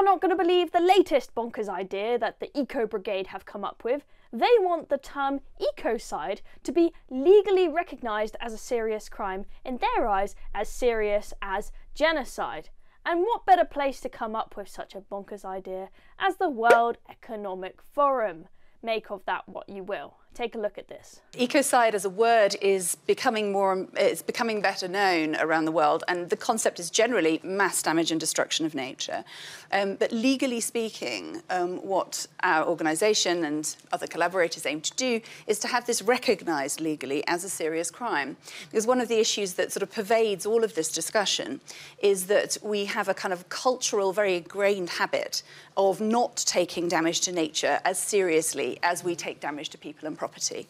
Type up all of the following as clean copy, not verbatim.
are not going to believe the latest bonkers idea that the Eco Brigade have come up with. They want the term ecocide to be legally recognised as a serious crime, in their eyes as serious as genocide. And what better place to come up with such a bonkers idea as the World Economic Forum? Make of that what you will. Take a look at this. Ecocide as a word is becoming better known around the world, and the concept is generally mass damage and destruction of nature. But legally speaking, what our organisation and other collaborators aim to do is to have this recognised legally as a serious crime. Because one of the issues that sort of pervades all of this discussion is that we have a kind of cultural, very ingrained habit of not taking damage to nature as seriously as we take damage to people and property.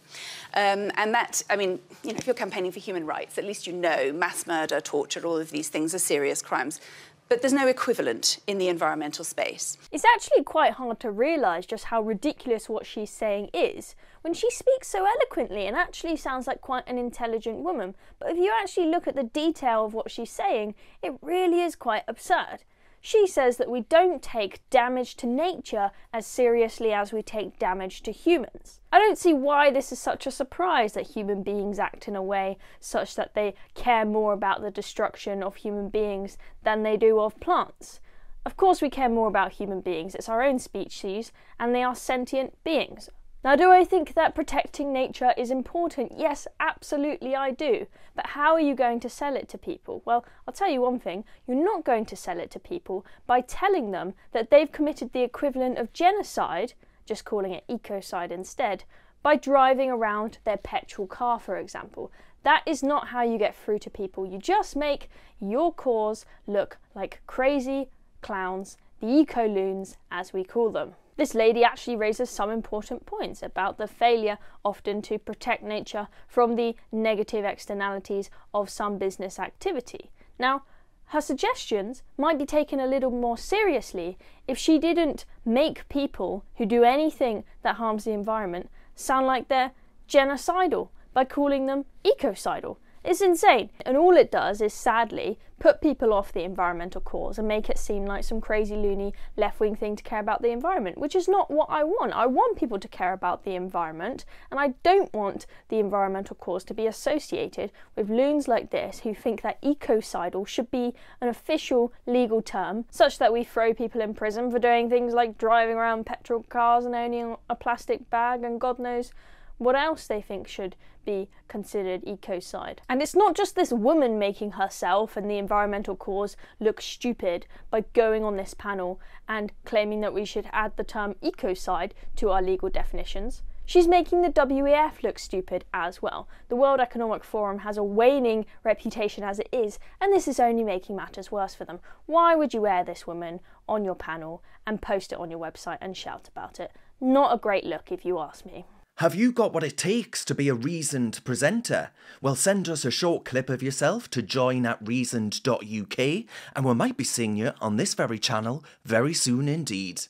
And that, I mean, you know, if you're campaigning for human rights, at least you know mass murder, torture, all of these things are serious crimes. But there's no equivalent in the environmental space. It's actually quite hard to realise just how ridiculous what she's saying is when she speaks so eloquently and actually sounds like quite an intelligent woman. But if you actually look at the detail of what she's saying, it really is quite absurd. She says that we don't take damage to nature as seriously as we take damage to humans. I don't see why this is such a surprise that human beings act in a way such that they care more about the destruction of human beings than they do of plants. Of course we care more about human beings, it's our own species, and they are sentient beings. Now, do I think that protecting nature is important? Yes, absolutely I do. But how are you going to sell it to people? Well, I'll tell you one thing, you're not going to sell it to people by telling them that they've committed the equivalent of genocide, just calling it ecocide instead, by driving around their petrol car, for example. That is not how you get through to people. You just make your cause look like crazy clowns, the eco-loons as we call them. This lady actually raises some important points about the failure often to protect nature from the negative externalities of some business activity. Now, her suggestions might be taken a little more seriously if she didn't make people who do anything that harms the environment sound like they're genocidal by calling them ecocidal. It's insane, and all it does is sadly put people off the environmental cause and make it seem like some crazy loony left-wing thing to care about the environment, which is not what I want. I want people to care about the environment, and I don't want the environmental cause to be associated with loons like this who think that ecocidal should be an official legal term, such that we throw people in prison for doing things like driving around petrol cars and owning a plastic bag and God knows what else they think should be considered ecocide. And it's not just this woman making herself and the environmental cause look stupid by going on this panel and claiming that we should add the term ecocide to our legal definitions. She's making the WEF look stupid as well. The World Economic Forum has a waning reputation as it is, and this is only making matters worse for them. Why would you air this woman on your panel and post it on your website and shout about it? Not a great look if you ask me. Have you got what it takes to be a reasoned presenter? Well, send us a short clip of yourself to join@reasoned.uk and we might be seeing you on this very channel very soon indeed.